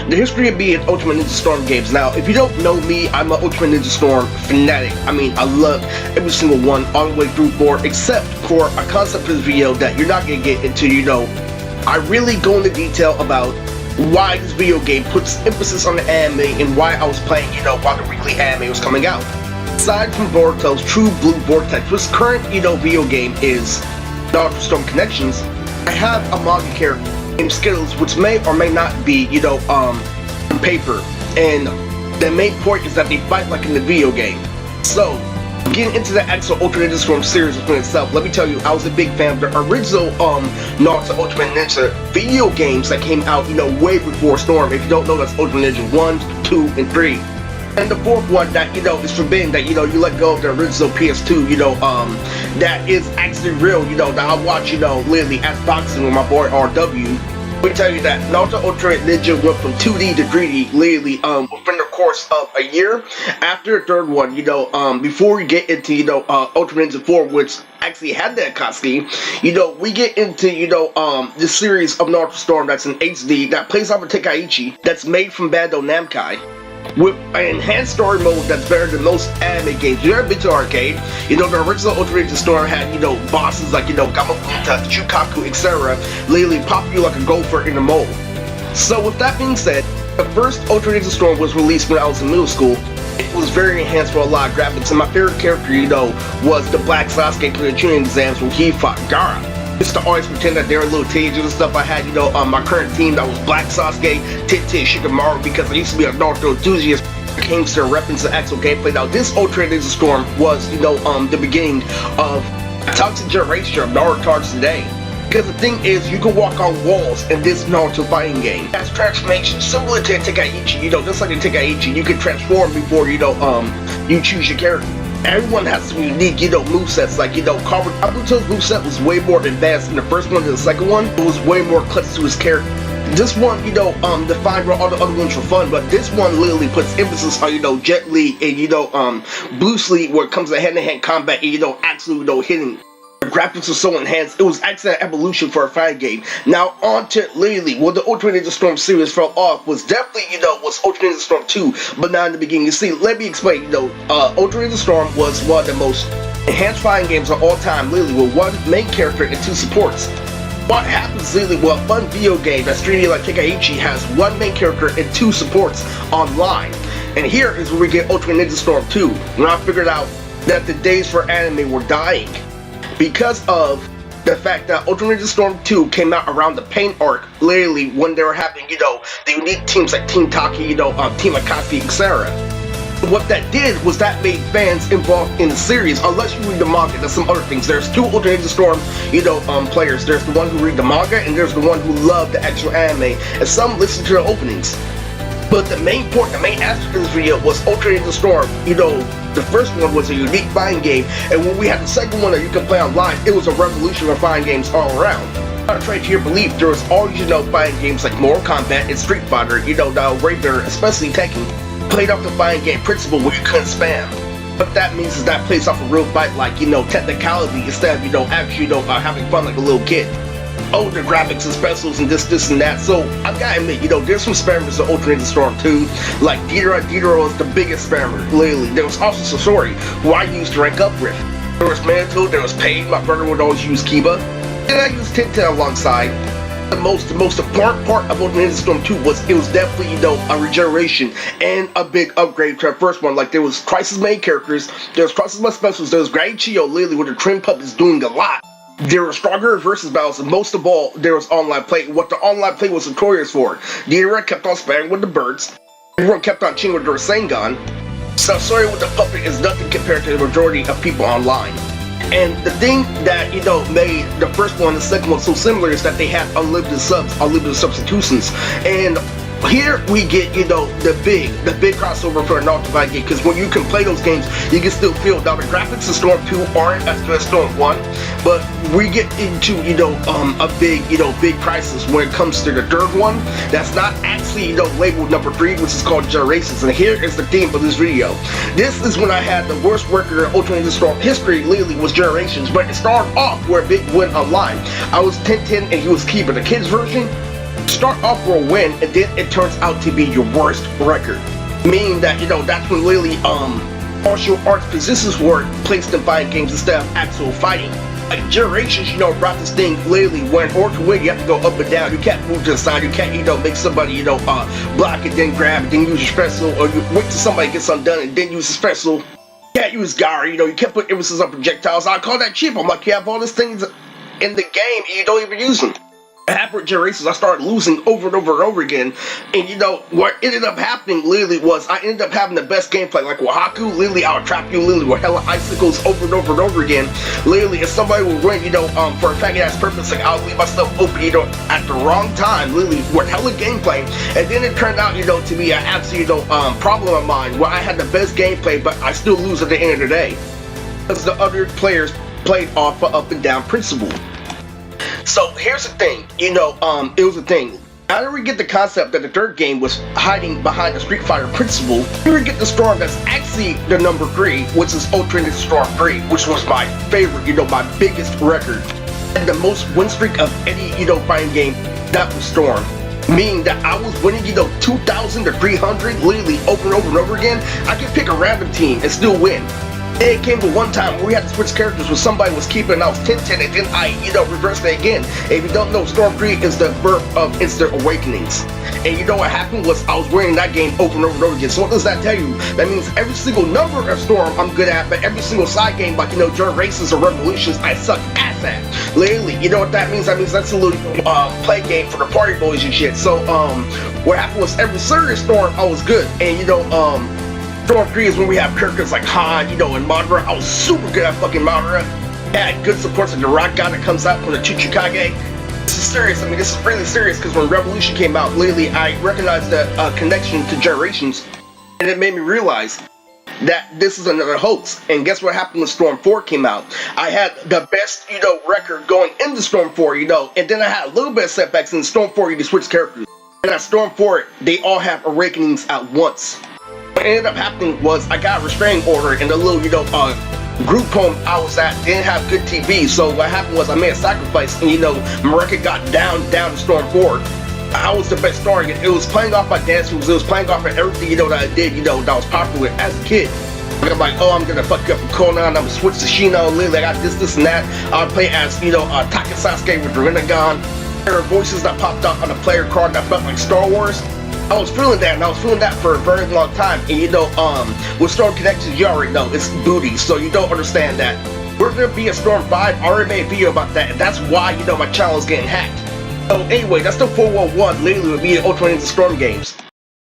the history of being Ultimate Ninja Storm games. Now, if you don't know me, I'm an Ultimate Ninja Storm fanatic. I mean, I love every single one all the way through 4, except for a concept of this video that you're not going to get into, I really go into detail about why this video game puts emphasis on the anime and why I was playing, while the weekly anime was coming out. Aside from Boruto's True Blue Vortex, which current, video game is Naruto Storm Connections, I have a manga character named Skittles, which may or may not be, on paper. And the main point is that they fight like in the video game. So, getting into the actual Ultimate Ninja Storm series within itself, let me tell you, I was a big fan of the original Naruto Ultimate Ninja video games that came out, way before Storm. If you don't know, that's Ultimate Ninja 1, 2, and 3. And the fourth one that, is forbidden, that, you let go of the original PS2, that is actually real, that I watch, literally as boxing with my boy RW. Let me tell you that Naruto Ultimate Ninja went from 2D to 3D, literally, within the course of a year. After the third one, before we get into, Ultimate Ninja 4, which actually had that cutscene, we get into, the series of Naruto Storm that's in HD, that plays off of Tenkaichi, that's made from Bandai Namco, with an enhanced story mode that's better than most anime games. You ever been to an arcade? The original Ultimate Ninja Storm had, bosses like, Gamabunta, Chukaku, etc. literally pop you like a gopher in a mold. So with that being said, the first Ultimate Ninja Storm was released when I was in middle school. It was very enhanced with a lot of graphics, and my favorite character, was the Black Sasuke for the tuning exams when he fought Gaara. Used to always pretend that they were little teenagers and stuff. I had, my current team that was Black Sasuke, Tite, Shikamaru, because I used to be a Naruto enthusiast. Came to reference the actual gameplay. Now, this Ultimate Ninja Storm was, the beginning of a toxic generation of Naruto today. Because the thing is, you can walk on walls in this Naruto fighting game. That's transformation, similar to Tenkaichi, just like in Tenkaichi, you can transform before, you choose your character. Everyone has some unique, movesets, like, Kabuto's moveset was way more advanced in the first one than the second one. It was way more clutch to his character. This one, defined where all the other ones were fun, but this one literally puts emphasis on, Jet Li and, Bruce Lee, where it comes to hand-to-hand combat and, actually, hitting. The graphics were so enhanced, it was actually an evolution for a fighting game. Now, on to literally, where the Ultimate Ninja Storm series fell off was definitely, was Ultimate Ninja Storm 2, but not in the beginning. You see, let me explain, Ultimate Ninja Storm was one of the most enhanced fighting games of all time, literally, with one main character and 2 supports. What happens literally with a fun video game that's 3D like Tenkaichi has one main character and 2 supports online. And here is where we get Ultimate Ninja Storm 2, when I figured out that the days for anime were dying. Because of the fact that Ultimate Ninja Storm 2 came out around the Pain arc, literally when they were having, the unique teams like Team Taki, Team Akatsuki, etc. What that did was that made fans involved in the series, unless you read the manga. There's some other things. There's 2 Ultimate Ninja Storm, players. There's the one who read the manga, and there's the one who loved the actual anime, and some listen to the openings. But the main point, the main aspect of this video was Ultimate Ninja Storm. The first one was a unique fighting game, and when we had the second one that you can play online, it was a revolution of fighting games all around. Contrary to your belief, there was always, fighting games like Mortal Kombat and Street Fighter, the Raver, especially Tekken, played off the fighting game principle where you couldn't spam. What that means is that plays off a real fight like, technicality instead of, actually, having fun like a little kid. Oh, the graphics and specials and this and that. So, I've got to admit, there's some spammers in Ultimate Ninja Storm 2. Like, Deidara is the biggest spammer, literally. There was also Sasori, who I used to rank up with. There was Minato, there was Pain, my brother would always use Kiba. And I used Tenten alongside. The most important part of Ultimate Ninja Storm 2 was, it was definitely, a regeneration and a big upgrade to the first one. Like, there was Crisis main characters, there was Crisis my specials, there was Grady Chio, literally, with the Trim Puppets doing a lot. There were stronger versus battles, and most of all, there was online play. What the online play was notorious for. Deidara kept on spamming with the birds. Everyone kept on cheating with their Rasengan. Sasori with the puppet is nothing compared to the majority of people online. And the thing that, made the first one and the second one so similar is that they had unlimited subs, unlimited substitutions. And here we get, the big crossover for a Naruto fighting game, because when you can play those games, you can still feel. Now, the graphics of Storm 2 aren't as good as Storm 1, but we get into, a big crisis when it comes to the third one. That's not actually, labeled number 3, which is called Generations, and here is the theme of this video. This is when I had the worst record in Ultimate Ninja Storm history, literally, was Generations, but it started off where Big went online. I was 10-10 and he was Kiba. The kids version, start off for a win and then it turns out to be your worst record. Meaning that, that's when literally, martial arts positions were placed in fighting games instead of actual fighting. Like Generations, brought this thing literally where in order to win, you have to go up and down. You can't move to the side. You can't, make somebody, block it, then grab it, then use your special, or you wait till somebody gets undone and then use the special. You can't use Gary, you can't put emphasis on projectiles. I call that cheap. I'm like, you have all these things in the game and you don't even use them. After Generations, I started losing over and over and over again. And what ended up happening literally was I ended up having the best gameplay. Like Wahaku, literally I would trap you literally with hella icicles over and over and over again. Literally, if somebody would win, for a faggot ass purpose, like I'll leave myself open, at the wrong time, literally with hella gameplay. And then it turned out, to be an absolute, problem of mine where I had the best gameplay, but I still lose at the end of the day. Because the other players played off of up and down principle. So here's the thing, it was a thing. I didn't get the concept that the third game was hiding behind the Street Fighter principle. I didn't get the Storm that's actually the number 3, which is Ultra Ninja Storm 3, which was my favorite, my biggest record. And the most win streak of any, fighting game, that was Storm. Meaning that I was winning, 2,000 to 300, literally over and over and over again. I could pick a random team and still win. It came to one time where we had to switch characters where somebody was keeping, and I was 10-10, and then I, reversed it again. And if you don't know, Storm 3 is the birth of instant awakenings. And what happened was I was winning that game over and over and over again. So what does that tell you? That means every single number of Storm I'm good at, but every single side game, like, during races or revolutions, I suck ass at. Literally, you know what that means? That means that's a little, play game for the party boys and shit. So, what happened was every serious Storm, I was good. And, Storm 3 is when we have characters like Han, and Madara. I was super good at fucking Madara. I had good supports like the rock guy that comes out from the Chichikage. This is serious. I mean, this is really serious because when Revolution came out, literally, I recognized the connection to Generations. And it made me realize that this is another hoax. And guess what happened when Storm 4 came out? I had the best, record going into Storm 4, and then I had a little bit of setbacks in Storm 4, you switch characters. And at Storm 4, they all have awakenings at once. What ended up happening was I got a restraining order and the little, group home I was at didn't have good TV. So what happened was I made a sacrifice and, my record got down to Storm 4. I was the best star. It was playing off my dance moves. It was playing off of everything, that I did, that was popular as a kid. I'm like, oh, I'm gonna fuck you up with Conan, I'm gonna switch to Shino, literally, I got this, and that. I'll play as, Taka Sasuke with the Rinnegan. There were voices that popped up on the player card that felt like Star Wars. I was feeling that, and I was feeling that for a very long time. And with Storm Connections, you already know, it's booty, so you don't understand that. We're gonna be a Storm 5, I already made a video about that, and that's why, my channel is getting hacked. So anyway, that's the 411, literally with me and Ultra Ninja Storm games.